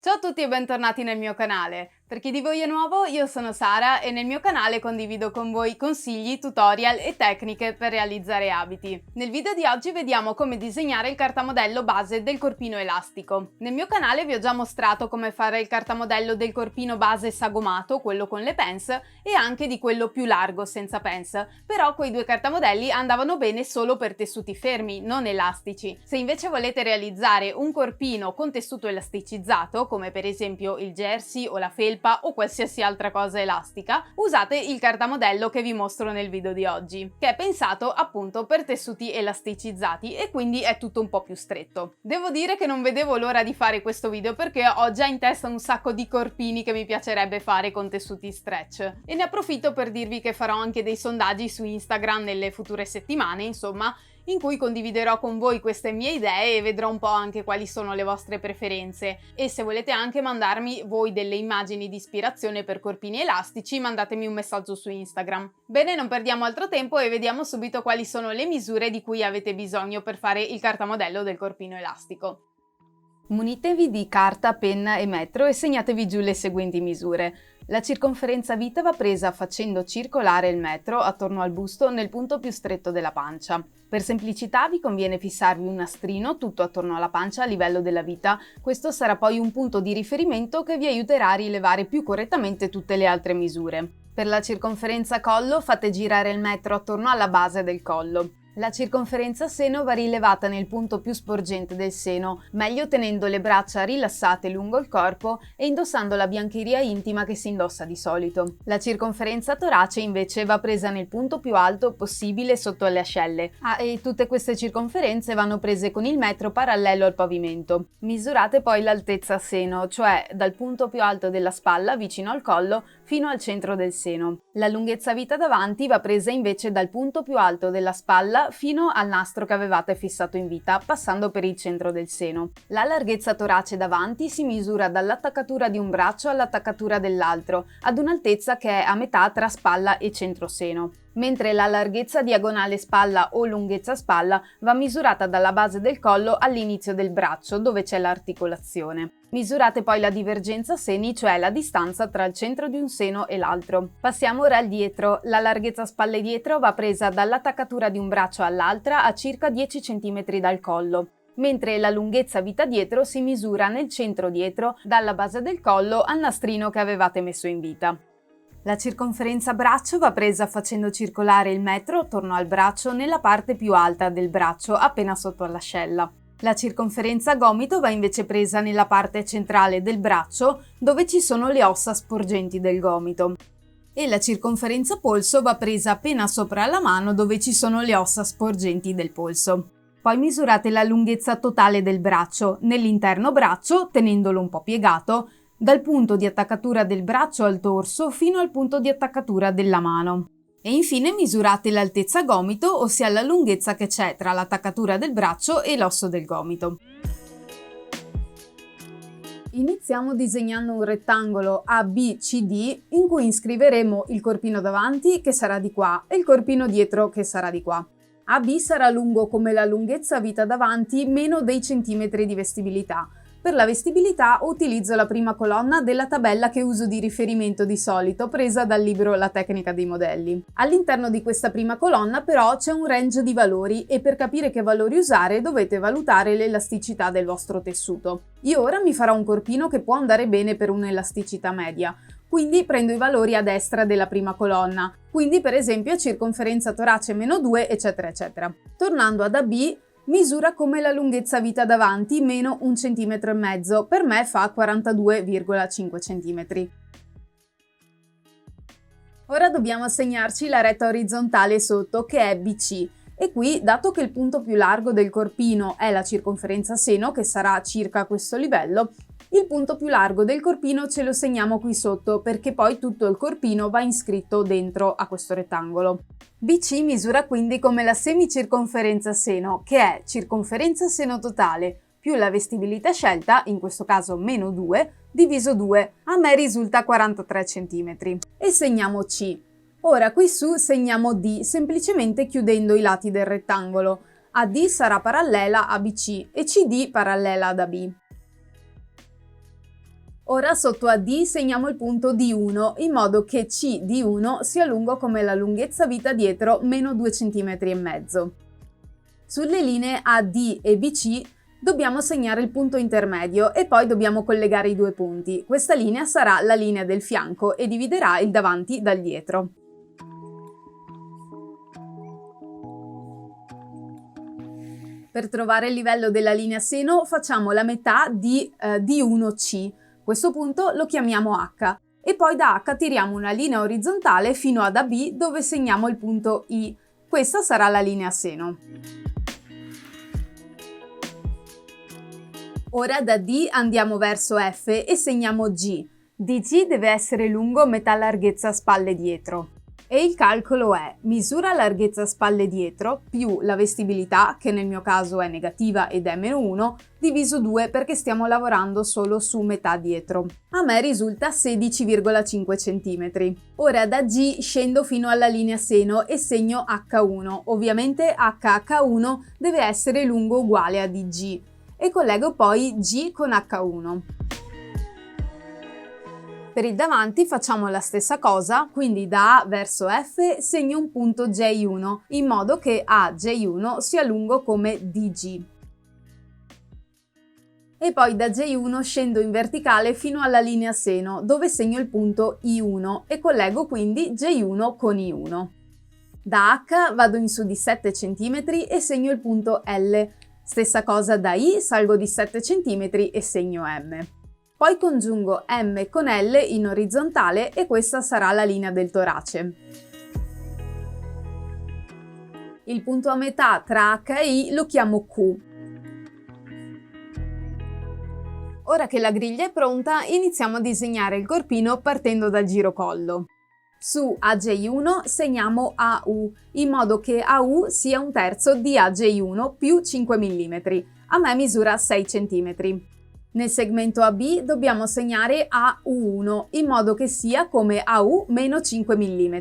Ciao a tutti e bentornati nel mio canale. Per chi di voi è nuovo, io sono Sara e nel mio canale condivido con voi consigli, tutorial e tecniche per realizzare abiti. Nel video di oggi vediamo come disegnare il cartamodello base del corpino elastico. Nel mio canale vi ho già mostrato come fare il cartamodello del corpino base sagomato, quello con le pens, e anche di quello più largo senza pens, però quei due cartamodelli andavano bene solo per tessuti fermi, non elastici. Se invece volete realizzare un corpino con tessuto elasticizzato, come per esempio il jersey o la felpa o qualsiasi altra cosa elastica, usate il cartamodello che vi mostro nel video di oggi, che è pensato appunto per tessuti elasticizzati e quindi è tutto un po' più stretto. Devo dire che non vedevo l'ora di fare questo video perché ho già in testa un sacco di corpini che mi piacerebbe fare con tessuti stretch e ne approfitto per dirvi che farò anche dei sondaggi su Instagram nelle future settimane, insomma, in cui condividerò con voi queste mie idee e vedrò un po' anche quali sono le vostre preferenze. E se volete anche mandarmi voi delle immagini di ispirazione per corpini elastici, mandatemi un messaggio su Instagram. Bene, non perdiamo altro tempo e vediamo subito quali sono le misure di cui avete bisogno per fare il cartamodello del corpino elastico. Munitevi di carta, penna e metro e segnatevi giù le seguenti misure. La circonferenza vita va presa facendo circolare il metro attorno al busto nel punto più stretto della pancia. Per semplicità vi conviene fissarvi un nastrino tutto attorno alla pancia a livello della vita, questo sarà poi un punto di riferimento che vi aiuterà a rilevare più correttamente tutte le altre misure. Per la circonferenza collo fate girare il metro attorno alla base del collo. La circonferenza seno va rilevata nel punto più sporgente del seno, meglio tenendo le braccia rilassate lungo il corpo e indossando la biancheria intima che si indossa di solito. La circonferenza torace invece va presa nel punto più alto possibile sotto le ascelle. E tutte queste circonferenze vanno prese con il metro parallelo al pavimento. Misurate poi l'altezza seno, cioè dal punto più alto della spalla vicino al collo fino al centro del seno. La lunghezza vita davanti va presa invece dal punto più alto della spalla fino al nastro che avevate fissato in vita, passando per il centro del seno. La larghezza torace davanti si misura dall'attaccatura di un braccio all'attaccatura dell'altro, ad un'altezza che è a metà tra spalla e centroseno, mentre la larghezza diagonale spalla o lunghezza spalla va misurata dalla base del collo all'inizio del braccio, dove c'è l'articolazione. Misurate poi la divergenza seni, cioè la distanza tra il centro di un seno e l'altro. Passiamo ora al dietro. La larghezza spalle dietro va presa dall'attaccatura di un braccio all'altra a circa 10 cm dal collo, mentre la lunghezza vita dietro si misura nel centro dietro, dalla base del collo al nastrino che avevate messo in vita. La circonferenza braccio va presa facendo circolare il metro attorno al braccio nella parte più alta del braccio, appena sotto l'ascella. La circonferenza gomito va invece presa nella parte centrale del braccio, dove ci sono le ossa sporgenti del gomito. E la circonferenza polso va presa appena sopra la mano, dove ci sono le ossa sporgenti del polso. Poi misurate la lunghezza totale del braccio, nell'interno braccio, tenendolo un po' piegato, dal punto di attaccatura del braccio al torso fino al punto di attaccatura della mano. E infine misurate l'altezza gomito, ossia la lunghezza che c'è tra l'attaccatura del braccio e l'osso del gomito. Iniziamo disegnando un rettangolo ABCD in cui inscriveremo il corpino davanti che sarà di qua e il corpino dietro che sarà di qua. AB sarà lungo come la lunghezza vita davanti meno dei centimetri di vestibilità. Per la vestibilità utilizzo la prima colonna della tabella che uso di riferimento di solito, presa dal libro La tecnica dei modelli. All'interno di questa prima colonna però c'è un range di valori e per capire che valori usare dovete valutare l'elasticità del vostro tessuto. Io ora mi farò un corpino che può andare bene per un'elasticità media, quindi prendo i valori a destra della prima colonna, quindi per esempio circonferenza torace meno 2 eccetera eccetera. Tornando ad AB, misura come la lunghezza vita davanti meno 1,5 cm, per me fa 42,5 cm. Ora dobbiamo assegnarci la retta orizzontale sotto che è BC e qui, dato che il punto più largo del corpino è la circonferenza seno, che sarà circa a questo livello, il punto più largo del corpino ce lo segniamo qui sotto perché poi tutto il corpino va iscritto dentro a questo rettangolo. BC misura quindi come la semicirconferenza seno, che è circonferenza seno totale più la vestibilità scelta, in questo caso meno 2, diviso 2, a me risulta 43 cm. E segniamo C. Ora qui su segniamo D, semplicemente chiudendo i lati del rettangolo. AD sarà parallela a BC e CD parallela ad AB. Ora sotto a D segniamo il punto D1 in modo che C D1 sia lungo come la lunghezza vita dietro meno 2,5 cm. Sulle linee AD e BC dobbiamo segnare il punto intermedio e poi dobbiamo collegare i due punti. Questa linea sarà la linea del fianco e dividerà il davanti dal dietro. Per trovare il livello della linea seno facciamo la metà di D1C. Questo punto lo chiamiamo H e poi da H tiriamo una linea orizzontale fino ad AB dove segniamo il punto I. Questa sarà la linea seno. Ora da D andiamo verso F e segniamo G. DG deve essere lungo metà larghezza spalle dietro. E il calcolo è misura larghezza spalle dietro più la vestibilità, che nel mio caso è negativa ed è meno 1, diviso 2 perché stiamo lavorando solo su metà dietro. A me risulta 16,5 cm. Ora da G scendo fino alla linea seno e segno H1. Ovviamente HH1 deve essere lungo uguale a DG e collego poi G con H1. Per il davanti facciamo la stessa cosa, quindi da A verso F segno un punto J1 in modo che AJ1 sia lungo come DG. E poi da J1 scendo in verticale fino alla linea seno dove segno il punto I1 e collego quindi J1 con I1. Da H vado in su di 7 cm e segno il punto L. Stessa cosa da I, salgo di 7 cm e segno M. Poi congiungo M con L in orizzontale e questa sarà la linea del torace. Il punto a metà tra H e I lo chiamo Q. Ora che la griglia è pronta, iniziamo a disegnare il corpino partendo dal girocollo. Su AJ1 segniamo AU, in modo che AU sia un terzo di AJ1 più 5 mm. A me misura 6 cm. Nel segmento AB dobbiamo segnare AU1 in modo che sia come AU meno 5 mm,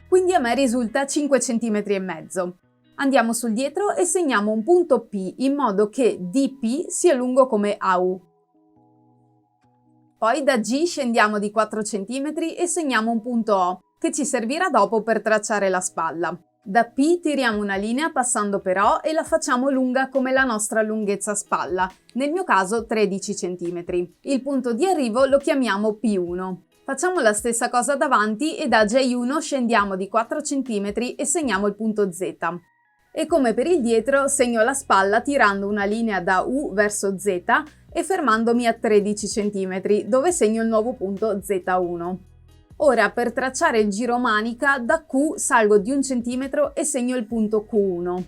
quindi a me risulta 5 cm e mezzo. Andiamo sul dietro e segniamo un punto P in modo che DP sia lungo come AU. Poi da G scendiamo di 4 cm e segniamo un punto O che ci servirà dopo per tracciare la spalla. Da P tiriamo una linea passando per O e la facciamo lunga come la nostra lunghezza spalla, nel mio caso 13 cm. Il punto di arrivo lo chiamiamo P1. Facciamo la stessa cosa davanti e da J1 scendiamo di 4 cm e segniamo il punto Z. E come per il dietro segno la spalla tirando una linea da U verso Z e fermandomi a 13 cm dove segno il nuovo punto Z1. Ora per tracciare il giro manica da Q salgo di 1 cm e segno il punto Q1.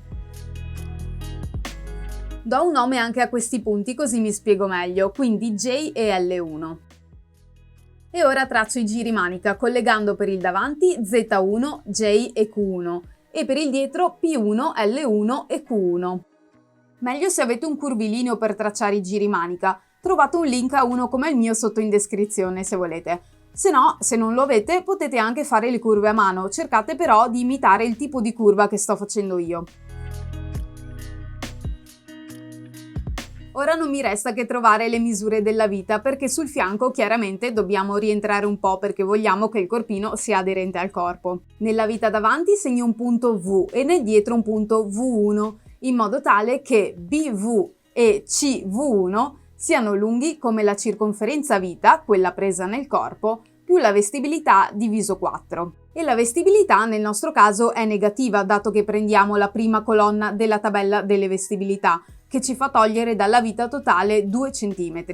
Do un nome anche a questi punti così mi spiego meglio, quindi J e L1. E ora traccio i giri manica collegando per il davanti Z1, J e Q1 e per il dietro P1, L1 e Q1. Meglio se avete un curvilineo per tracciare i giri manica, trovate un link a uno come il mio sotto in descrizione se volete. Se no, se non lo avete, potete anche fare le curve a mano, cercate però di imitare il tipo di curva che sto facendo io. Ora non mi resta che trovare le misure della vita, perché sul fianco chiaramente dobbiamo rientrare un po' perché vogliamo che il corpino sia aderente al corpo. Nella vita davanti segno un punto V e nel dietro un punto V1, in modo tale che BV e CV1 siano lunghi come la circonferenza vita, quella presa nel corpo, più la vestibilità diviso 4. E la vestibilità nel nostro caso è negativa, dato che prendiamo la prima colonna della tabella delle vestibilità, che ci fa togliere dalla vita totale 2 cm.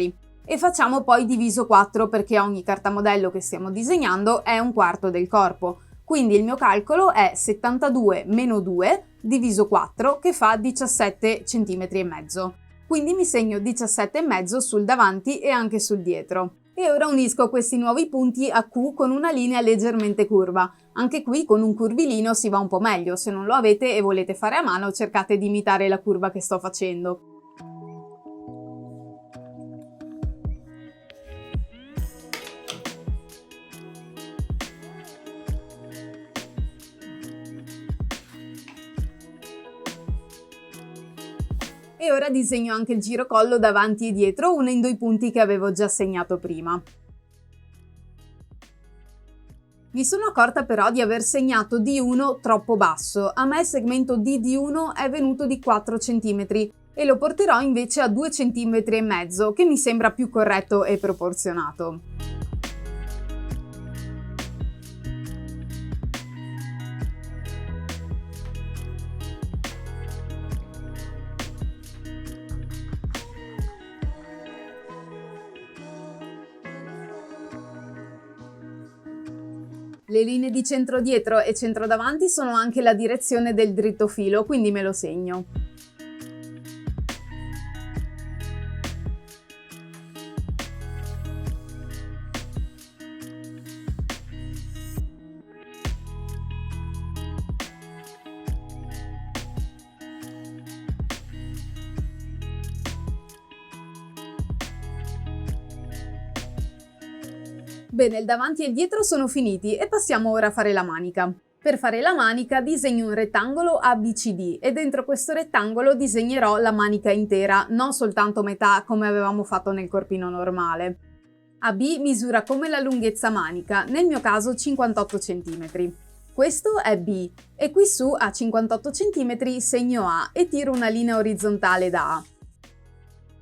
E facciamo poi diviso 4 perché ogni cartamodello che stiamo disegnando è un quarto del corpo. Quindi il mio calcolo è 72 meno 2 diviso 4 che fa 17 cm e mezzo. Quindi mi segno 17,5 sul davanti e anche sul dietro. E ora unisco questi nuovi punti a Q con una linea leggermente curva. Anche qui con un curvilino si va un po' meglio, se non lo avete e volete fare a mano cercate di imitare la curva che sto facendo. E ora disegno anche il girocollo davanti e dietro unendo i punti che avevo già segnato prima. Mi sono accorta però di aver segnato D1 troppo basso. A me il segmento DD1 è venuto di 4 cm e lo porterò invece a 2,5 cm, che mi sembra più corretto e proporzionato. Le linee di centro dietro e centro davanti sono anche la direzione del dritto filo, quindi me lo segno. Bene, il davanti e il dietro sono finiti e passiamo ora a fare la manica. Per fare la manica disegno un rettangolo ABCD e dentro questo rettangolo disegnerò la manica intera, non soltanto metà come avevamo fatto nel corpino normale. AB misura come la lunghezza manica, nel mio caso 58 cm. Questo è B e qui su a 58 cm segno A e tiro una linea orizzontale da A.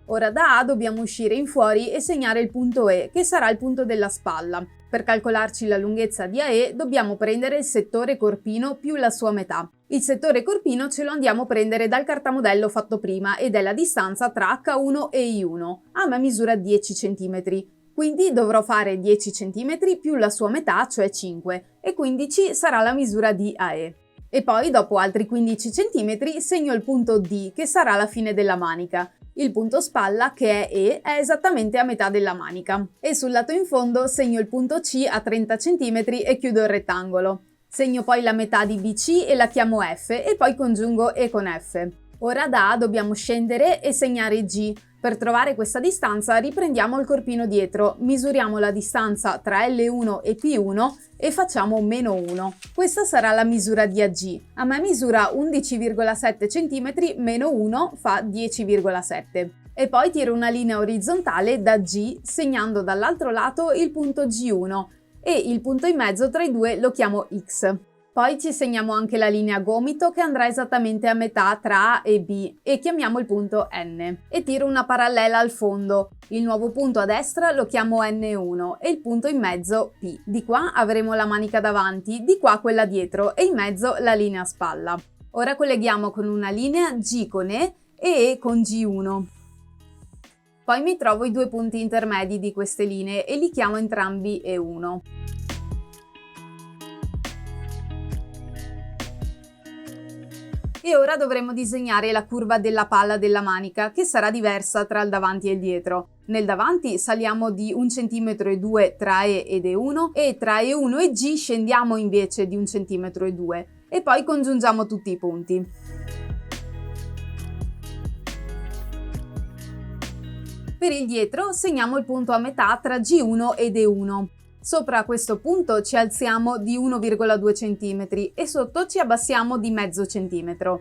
Ora da A dobbiamo uscire in fuori e segnare il punto E, che sarà il punto della spalla. Per calcolarci la lunghezza di AE dobbiamo prendere il settore corpino più la sua metà. Il settore corpino ce lo andiamo a prendere dal cartamodello fatto prima ed è la distanza tra H1 e I1. A me misura 10 cm. Quindi dovrò fare 10 cm più la sua metà, cioè 5, e 15 sarà la misura di AE. E poi, dopo altri 15 cm, segno il punto D, che sarà la fine della manica. Il punto spalla, che è E, è esattamente a metà della manica. E sul lato in fondo segno il punto C a 30 cm e chiudo il rettangolo. Segno poi la metà di BC e la chiamo F e poi congiungo E con F. Ora da A dobbiamo scendere e segnare G. Per trovare questa distanza riprendiamo il corpino dietro, misuriamo la distanza tra L1 e P1 e facciamo meno 1. Questa sarà la misura di AG. A me misura 11,7 cm, meno 1 fa 10,7. E poi tiro una linea orizzontale da G segnando dall'altro lato il punto G1 e il punto in mezzo tra i due lo chiamo X. Poi ci segniamo anche la linea gomito che andrà esattamente a metà tra A e B e chiamiamo il punto N. E tiro una parallela al fondo. Il nuovo punto a destra lo chiamo N1 e il punto in mezzo P. Di qua avremo la manica davanti, di qua quella dietro e in mezzo la linea spalla. Ora colleghiamo con una linea G con E con G1. Poi mi trovo i due punti intermedi di queste linee e li chiamo entrambi E1. E ora dovremo disegnare la curva della palla della manica, che sarà diversa tra il davanti e il dietro. Nel davanti saliamo di 1,2 cm tra E ed E1 e tra E1 e G scendiamo invece di 1,2 cm e poi congiungiamo tutti i punti. Per il dietro segniamo il punto a metà tra G1 ed E1. Sopra questo punto ci alziamo di 1,2 cm e sotto ci abbassiamo di mezzo centimetro.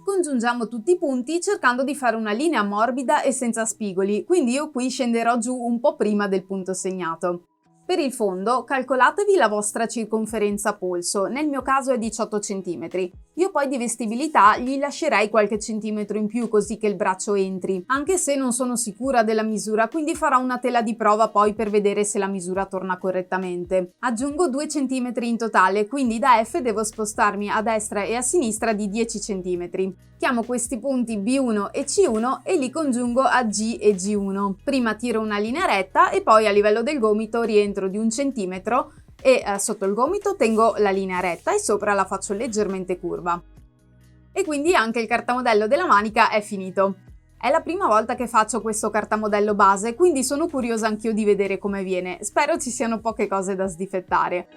Congiungiamo tutti i punti cercando di fare una linea morbida e senza spigoli, quindi io qui scenderò giù un po' prima del punto segnato. Per il fondo calcolatevi la vostra circonferenza polso, nel mio caso è 18 cm. Io poi di vestibilità gli lascerei qualche centimetro in più così che il braccio entri, anche se non sono sicura della misura, quindi farò una tela di prova poi per vedere se la misura torna correttamente. Aggiungo 2 cm in totale, quindi da F devo spostarmi a destra e a sinistra di 10 cm. Chiamo questi punti B1 e C1 e li congiungo a G e G1. Prima tiro una linea retta e poi a livello del gomito rientro di 1 centimetro e sotto il gomito tengo la linea retta e sopra la faccio leggermente curva. E quindi anche il cartamodello della manica è finito. È la prima volta che faccio questo cartamodello base, quindi sono curiosa anch'io di vedere come viene. Spero ci siano poche cose da sdifettare.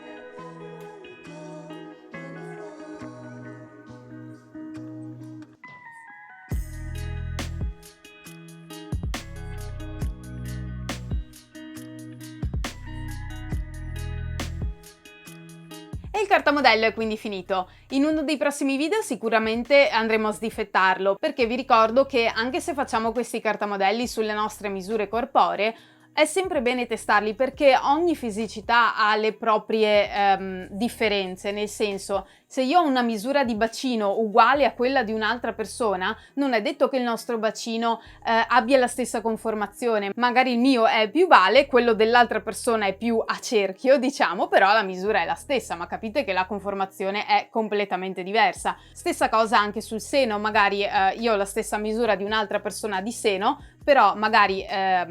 E il cartamodello è quindi finito. In uno dei prossimi video sicuramente andremo a sdifettarlo, perché vi ricordo che anche se facciamo questi cartamodelli sulle nostre misure corporee, è sempre bene testarli perché ogni fisicità ha le proprie differenze, nel senso, se io ho una misura di bacino uguale a quella di un'altra persona, non è detto che il nostro bacino abbia la stessa conformazione. Magari il mio è più ovale, quello dell'altra persona è più a cerchio, diciamo, però la misura è la stessa, ma capite che la conformazione è completamente diversa. Stessa cosa anche sul seno, magari io ho la stessa misura di un'altra persona di seno, però magari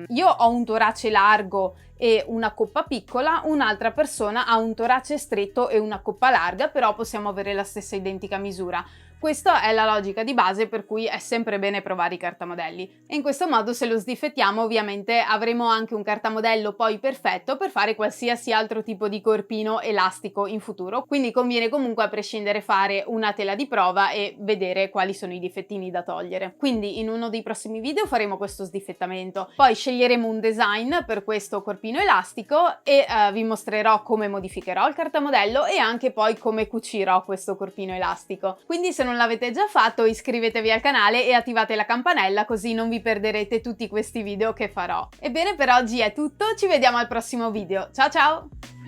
io ho un torace largo e una coppa piccola, un'altra persona ha un torace stretto e una coppa larga, però possiamo avere la stessa identica misura. Questa è la logica di base per cui è sempre bene provare i cartamodelli. E in questo modo, se lo sdifettiamo, ovviamente avremo anche un cartamodello poi perfetto per fare qualsiasi altro tipo di corpino elastico in futuro. Quindi conviene comunque a prescindere fare una tela di prova e vedere quali sono i difettini da togliere. Quindi in uno dei prossimi video faremo questo sdifettamento. Poi sceglieremo un design per questo corpino elastico e vi mostrerò come modificherò il cartamodello e anche poi come cucirò questo corpino elastico. Quindi se non l'avete già fatto, iscrivetevi al canale e attivate la campanella così non vi perderete tutti questi video che farò. Ebbene, per oggi è tutto, ci vediamo al prossimo video. Ciao ciao!